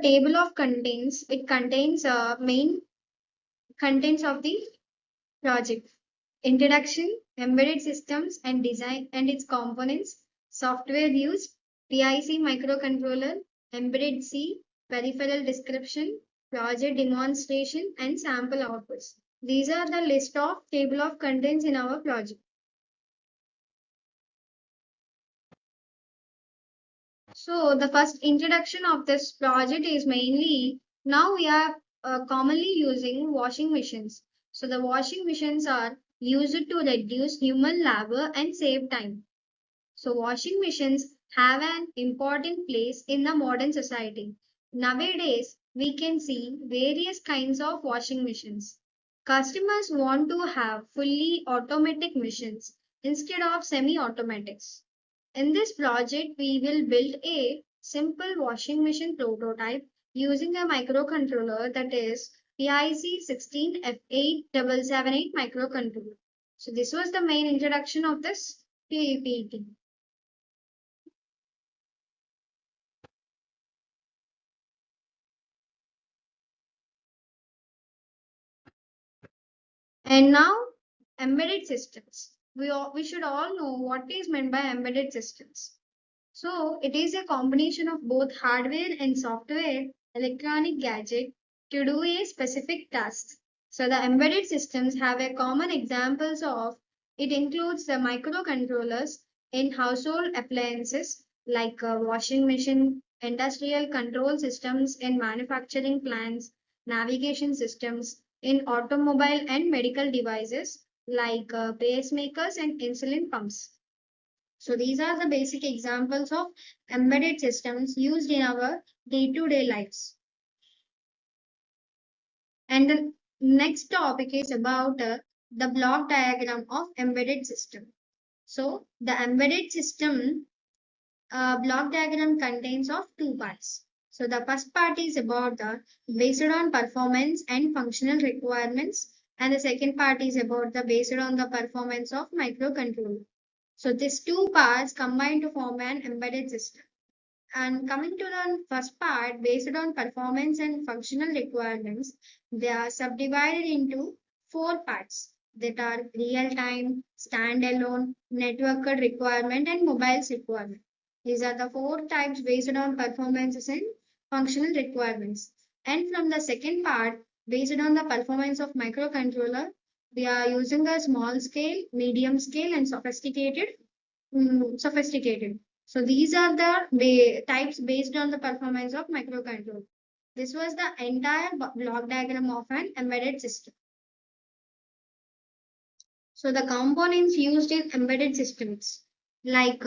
table of contents. It contains main contents of the project. Introduction, embedded systems and design and its components, software used, PIC microcontroller, embedded C, peripheral description, project demonstration, and sample outputs. These are the list of table of contents in our project. So the first introduction of this project is mainly now we are commonly using washing machines. So the washing machines are used to reduce human labor and save time. So washing machines have an important place in the modern society. Nowadays, we can see various kinds of washing machines. Customers want to have fully automatic machines instead of semi-automatics. In this project, we will build a simple washing machine prototype using a microcontroller, that is PIC 16F8778 microcontroller. So this was the main introduction of this PPT. And now, embedded systems. We should all know what is meant by embedded systems. So, it is a combination of both hardware and software electronic gadget to do a specific task. So, the embedded systems have a common examples of it includes the microcontrollers in household appliances like a washing machine, industrial control systems in manufacturing plants, navigation systems in automobile and medical devices like pacemakers and insulin pumps. So these are the basic examples of embedded systems used in our day-to-day lives. And the next topic is about the block diagram of embedded system. So the embedded system block diagram contains of two parts. So the first part is about the based on performance and functional requirements, and the second part is about the based on the performance of microcontroller. So these two parts combine to form an embedded system. And coming to the first part, based on performance and functional requirements, they are subdivided into four parts that are real-time, standalone, networked requirement, and mobiles requirement. These are the four types based on performances and functional requirements. And from the second part, based on the performance of microcontroller, we are using a small scale, medium scale, and sophisticated. So these are the types based on the performance of microcontroller. This was the entire block diagram of an embedded system. So the components used in embedded systems, like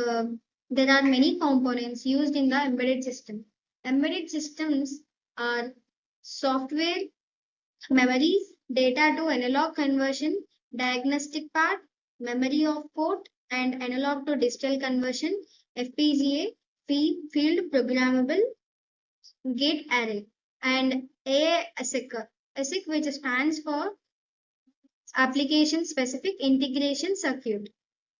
there are many components used in the embedded system. Embedded systems are software, memories, data to analog conversion, diagnostic part, memory of port, and analog to digital conversion, FPGA, field programmable gate array, and ASIC, ASIC which stands for application specific integration circuit.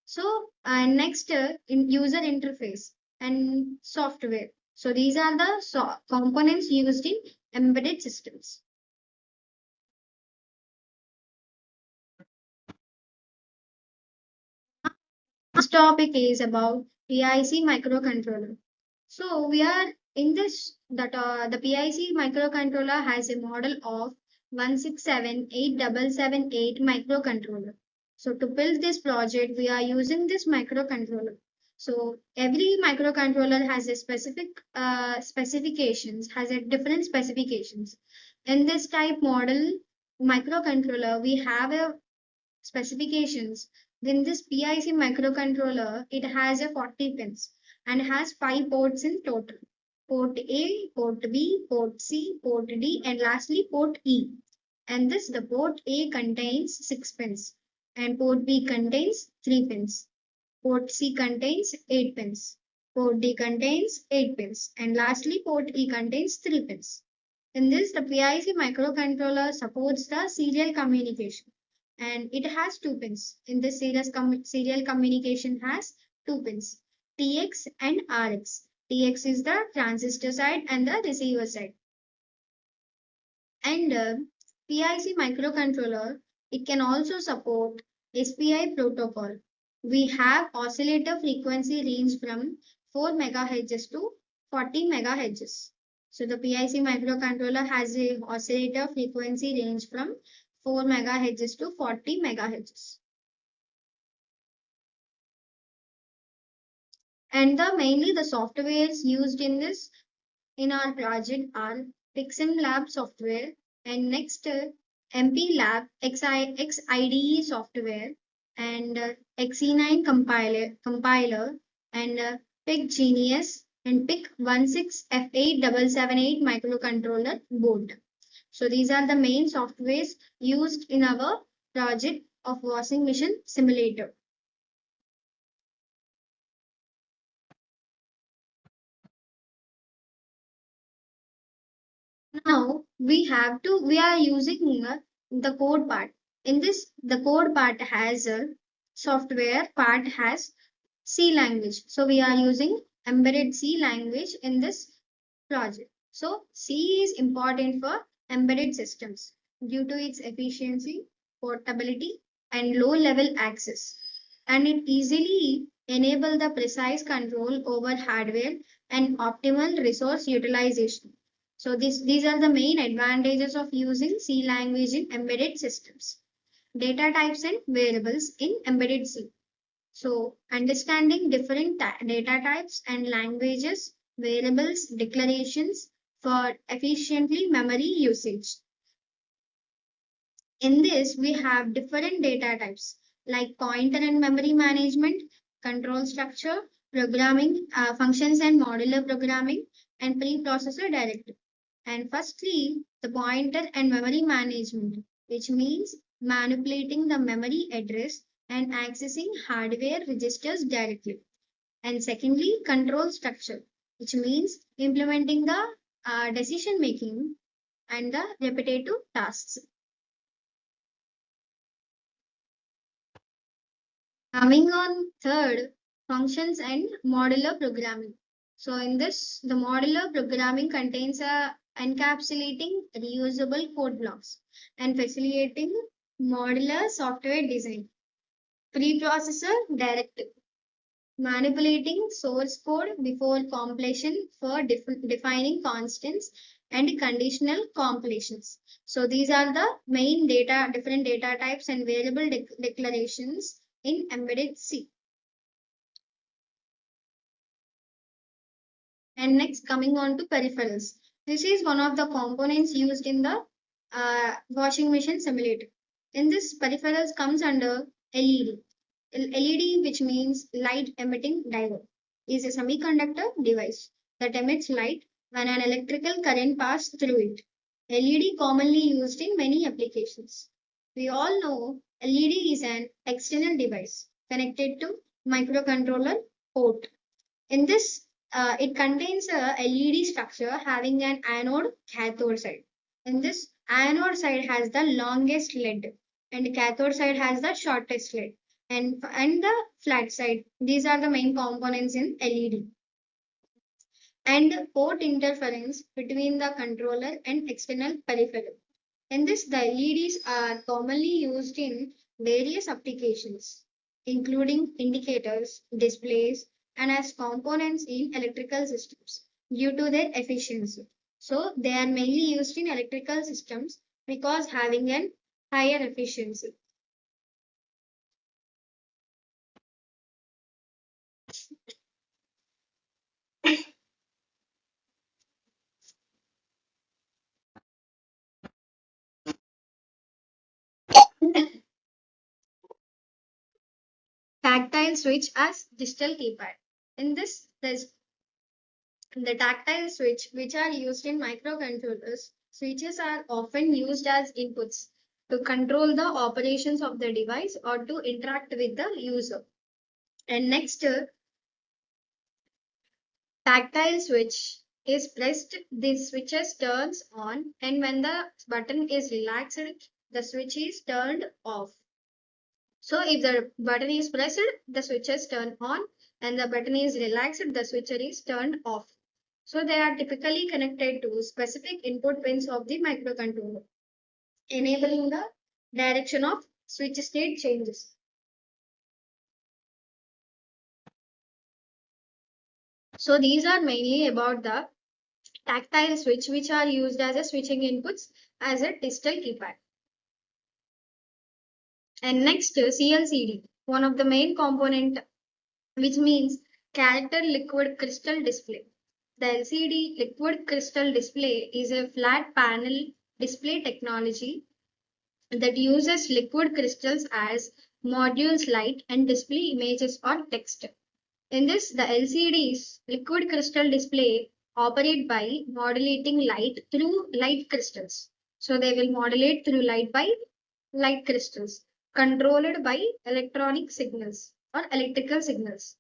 So, next in user interface and software. So these are the components used in embedded systems. This topic is about PIC microcontroller. So we are in this that the PIC microcontroller has a model of 1678778 microcontroller. So to build this project, we are using this microcontroller. So every microcontroller has a specific specifications, has a different specifications. In this type model microcontroller, we have a specifications. Then this PIC microcontroller, it has a 40 pins and has 5 ports in total. Port A, port B, port C, port D, and lastly port E. And this the port A contains 6 pins and port B contains 3 pins. Port C contains 8 pins. Port D contains 8 pins. And lastly port E contains 3 pins. In this, the PIC microcontroller supports the serial communication and it has 2 pins. In this serial communication has 2 pins, TX and RX. TX is the transistor side and the receiver side. And PIC microcontroller, it can also support SPI protocol. We have oscillator frequency range from 4 megahertz to 40 megahertz. So the PIC microcontroller has a oscillator frequency range from 4 megahertz to 40 megahertz. And mainly the softwares used in our project are Pixim Lab software and next MP Lab XIDE software and XE9 compiler and PIC Genius and PIC 1678778 microcontroller board. So these are the main softwares used in our project of washing machine simulator. Now we are using the code part. In this, the code part has a software part has C language. So we are using embedded C language in this project. So C is important for embedded systems due to its efficiency, portability, and low level access. And it easily enable the precise control over hardware and optimal resource utilization. So these are the main advantages of using C language in embedded systems. Data types and variables in embedded C. So understanding different data types and languages, variables, declarations for efficiently memory usage. In this, we have different data types like pointer and memory management, control structure, programming, functions and modular programming, and preprocessor directive. And firstly, the pointer and memory management, which means manipulating the memory address and accessing hardware registers directly. And secondly, control structure, which means implementing the decision making and the repetitive tasks. Coming on third, functions and modular programming. So in this, the modular programming contains a encapsulating reusable code blocks and facilitating modular software design. Preprocessor directive, manipulating source code before completion for defining constants and conditional completions. So these are the main different data types and variable declarations in embedded C. And next, coming on to peripherals. This is one of the components used in the washing machine simulator. In this, peripherals comes under LED. LED, which means light emitting diode, is a semiconductor device that emits light when an electrical current passes through it. LED commonly used in many applications. We all know LED is an external device connected to microcontroller port. In this, it contains a LED structure having an anode cathode side. In this, anode side has the longest lead and cathode side has the shortest lead and the flat side. These are the main components in LED. And port interference between the controller and external peripheral. In this, the LEDs are commonly used in various applications, including indicators, displays, and as components in electrical systems due to their efficiency. So, they are mainly used in electrical systems because having an higher efficiency. Tactile switch as digital keypad. In this, there's the tactile switch, which are used in microcontrollers. Switches are often used as inputs to control the operations of the device or to interact with the user. And next, tactile switch is pressed, the switches turns on, and when the button is relaxed, the switch is turned off. So if the button is pressed, the switches turn on, and the button is relaxed, the switcher is turned off. So they are typically connected to specific input pins of the microcontroller, enabling the direction of switch state changes. So these are mainly about the tactile switch, which are used as a switching inputs as a digital keypad. And next, CLCD, one of the main component, which means character liquid crystal display. The LCD liquid crystal display is a flat panel display technology that uses liquid crystals as modules light and display images or text. In this, the LCD's liquid crystal display operate by modulating light through light crystals. So they will modulate through light by light crystals controlled by electronic signals or electrical signals.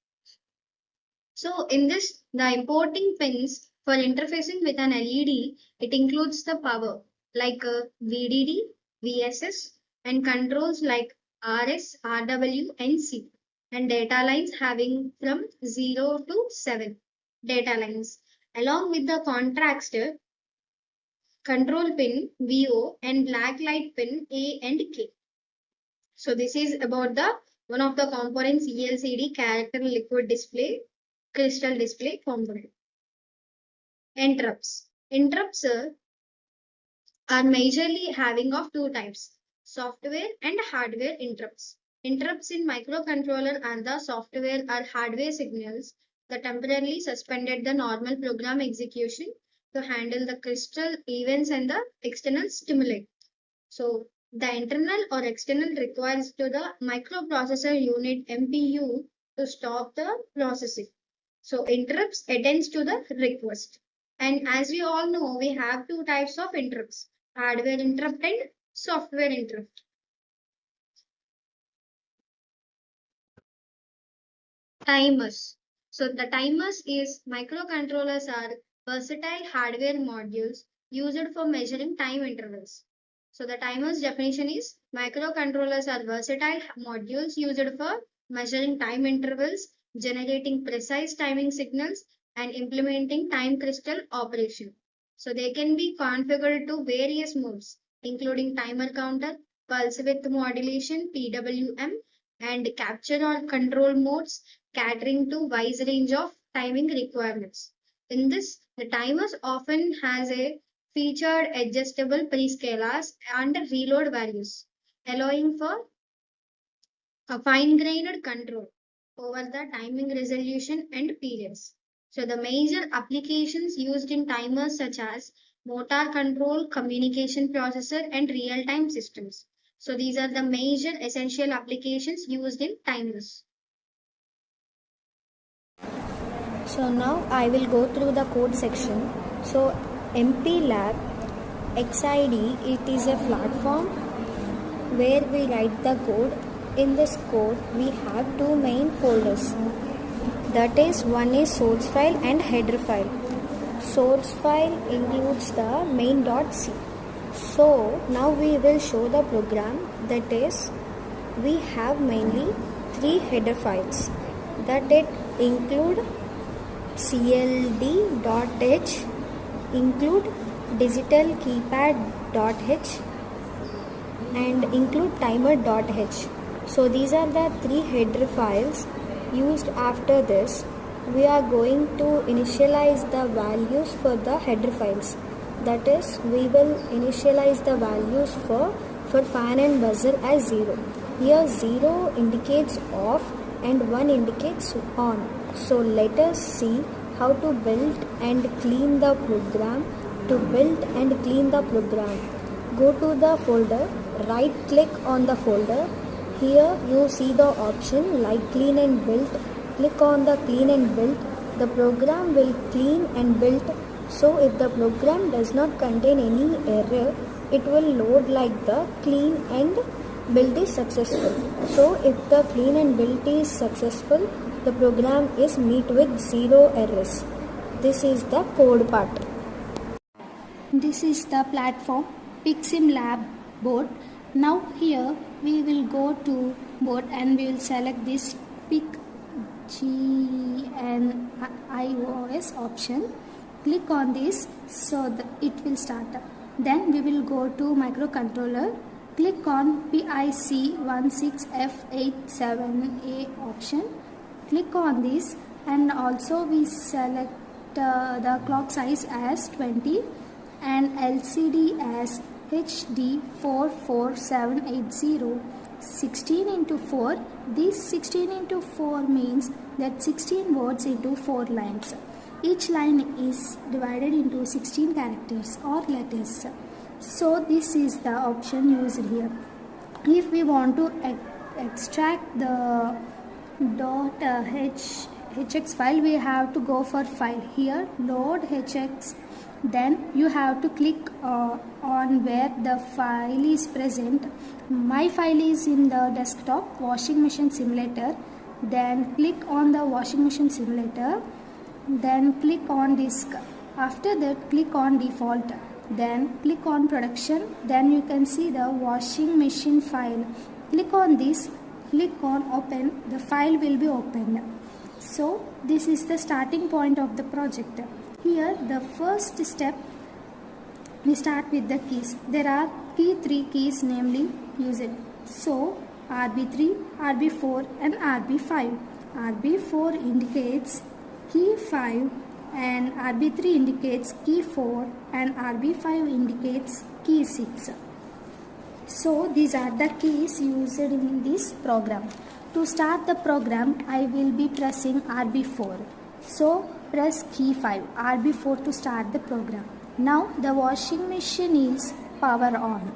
So in this, the importing pins for interfacing with an LED, it includes the power like VDD, VSS, and controls like RS, RW, and C, and data lines having from 0 to 7 data lines, along with the contrast control pin VO and black light pin A and K. So this is about the one of the components ELCD character liquid display crystal display component. Interrupts. Interrupts are majorly having of two types, software and hardware interrupts. Interrupts in microcontroller are the software or hardware signals that temporarily suspended the normal program execution to handle the crystal events and the external stimuli. So the internal or external requires to the microprocessor unit MPU to stop the processing. So interrupts attends to the request. And as we all know, we have two types of interrupts, hardware interrupt and software interrupt. Timers. So the timers is microcontrollers are versatile hardware modules used for measuring time intervals. So the timer's definition is microcontrollers are versatile modules used for measuring time intervals, generating precise timing signals, and implementing time crystal operation. So they can be configured to various modes, including timer counter, pulse width modulation, PWM, and capture or control modes, catering to wide range of timing requirements. In this, the timers often has a featured adjustable prescalers and reload values, allowing for a fine-grained control over the timing resolution and periods. So the major applications used in timers such as motor control, communication processor, and real-time systems. So these are the major essential applications used in timers. So now I will go through the code section. So MP Lab XID, it is a platform where we write the code. In this code we have two main folders. That is, one is source file and header file. Source file includes the main.c. So now we will show the program. That is, we have mainly three header files that it include cld.h, include digital keypad.h, and include timer.h. So these are the three header files used. After this, we are going to initialize the values for the header files. That is, we will initialize the values for fan and buzzer as 0. Here 0 indicates off and 1 indicates on. So let us see how to build and clean the program. To build and clean the program, go to the folder, right click on the folder. Here you see the option like clean and build. Click on the clean and build. The program will clean and build. So if the program does not contain any error, it will load like the clean and build is successful. So if the clean and build is successful, the program is meet with 0 errors. This is the code part. This is the platform Pixim Lab board. Now here we will go to board and we will select this pick GNIOS option. Click on this so that it will start. Then we will go to microcontroller. Click on PIC16F87A option. Click on this, and also we select the clock size as 20 and LCD as HD 44780. 16 into 4. This 16 into 4 means that 16 words into 4 lines. Each line is divided into 16 characters or letters. So this is the option used here. If we want to extract the .hx file, we have to go for file. Here load hx, then you have to click on where the file is present. My file is in the desktop washing machine simulator. Then click on the washing machine simulator, then click on disk. After that, click on default, then click on production. Then you can see the washing machine file. Click on this, click on open. The file will be opened. So this is the starting point of the project. Here the first step, we start with the keys. There are three keys namely used. So RB3, RB4 and RB5. RB4 indicates key 5 and RB3 indicates key 4 and RB5 indicates key 6. So these are the keys used in this program. To start the program, I will be pressing RB4. So press key 5, RB4 to start the program. Now the washing machine is power on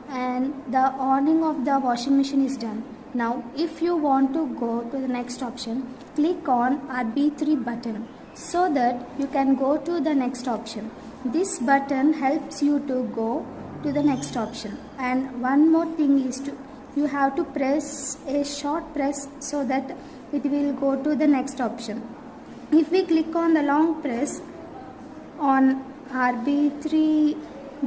and the awning of the washing machine is done. Now if you want to go to the next option, click on RB3 button so that you can go to the next option. This button helps you to go to the next option. And one more thing is you have to press a short press so that it will go to the next option. If we click on the long press on RB3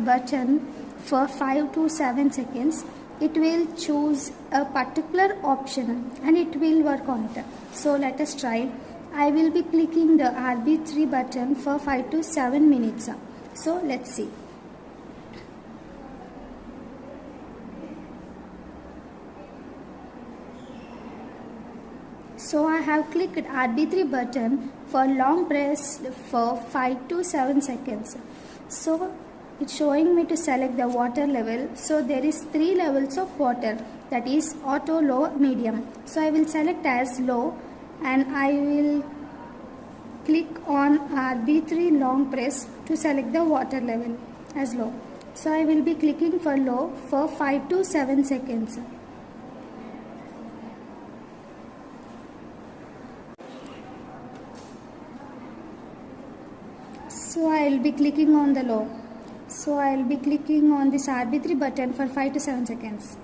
button for 5 to 7 seconds, it will choose a particular option and it will work on it. So let us try. I will be clicking the RB3 button for 5 to 7 minutes. So let's see. So I have clicked RB3 button for long press for 5 to 7 seconds. So it's showing me to select the water level. So there is 3 levels of water, that is auto, low, medium. So I will select as low and I will click on RB3 long press to select the water level as low. So I will be clicking for low for 5 to 7 seconds. So I will be clicking on the low. So I will be clicking on this RB3 button for 5 to 7 seconds.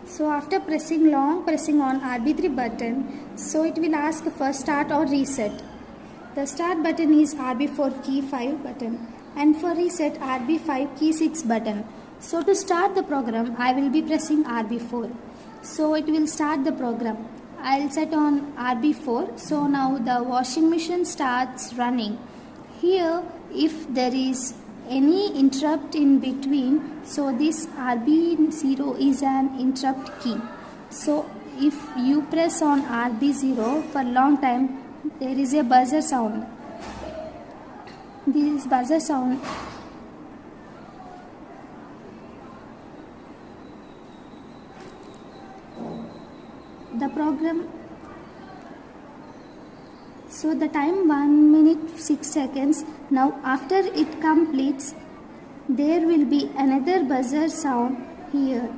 So after pressing on RB3 button, so it will ask for start or reset. The start button is RB4 key 5 button and for reset RB5 key 6 button. So to start the program, I will be pressing RB4. So it will start the program. I'll set on RB4. So now the washing machine starts running. Here, if there is any interrupt in between, so this RB0 is an interrupt key. So if you press on RB0 for long time, there is a buzzer sound. This buzzer sound the program. So the time 1 minute 6 seconds. Now after it completes, there will be another buzzer sound here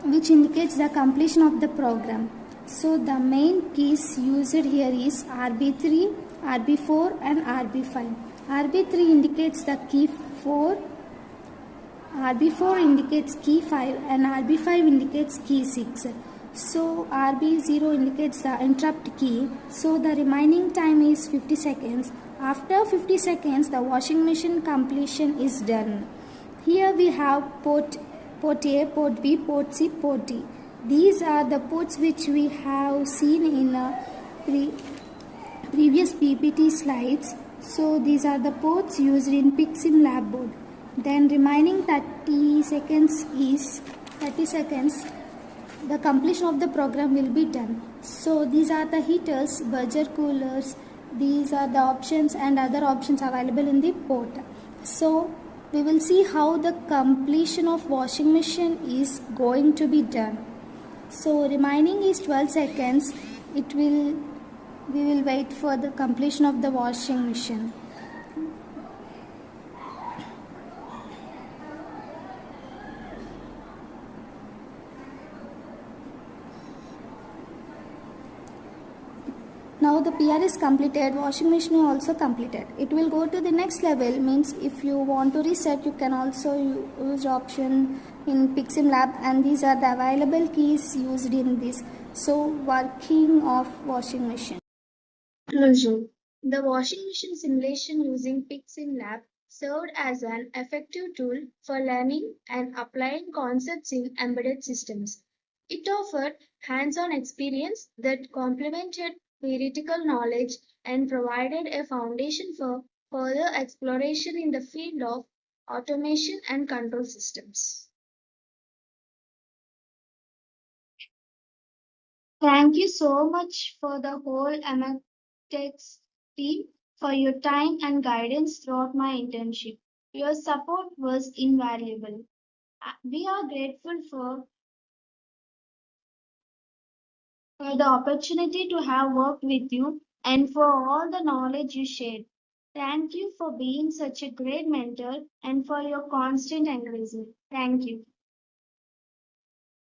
which indicates the completion of the program. So the main keys used here is RB3, RB4 and RB5. RB3 indicates the key 4, RB4 indicates key 5 and RB5 indicates key 6. So RB0 indicates the interrupt key. So the remaining time is 50 seconds. After 50 seconds, the washing machine completion is done. Here we have port A, port B, port C, port D. These are the ports which we have seen in pre- previous PPT slides. So these are the ports used in Pixim lab board. Then remaining 30 seconds, the completion of the program will be done. So these are the heaters, buzzer coolers, these are the options and other options available in the port. So we will see how the completion of washing machine is going to be done. So remaining is 12 seconds. We will wait for the completion of the washing machine. Now the PR is completed, washing machine is also completed. It will go to the next level, means if you want to reset, you can also use option in Pixim Lab, and these are the available keys used in this. So working of washing machine. Conclusion. The washing machine simulation using Pixin Lab served as an effective tool for learning and applying concepts in embedded systems. It offered hands-on experience that complemented theoretical knowledge and provided a foundation for further exploration in the field of automation and control systems. Thank you so much for the whole MFTech team for your time and guidance throughout my internship. Your support was invaluable. We are grateful for the opportunity to have worked with you and for all the knowledge you shared. Thank you for being such a great mentor and for your constant encouragement. Thank you.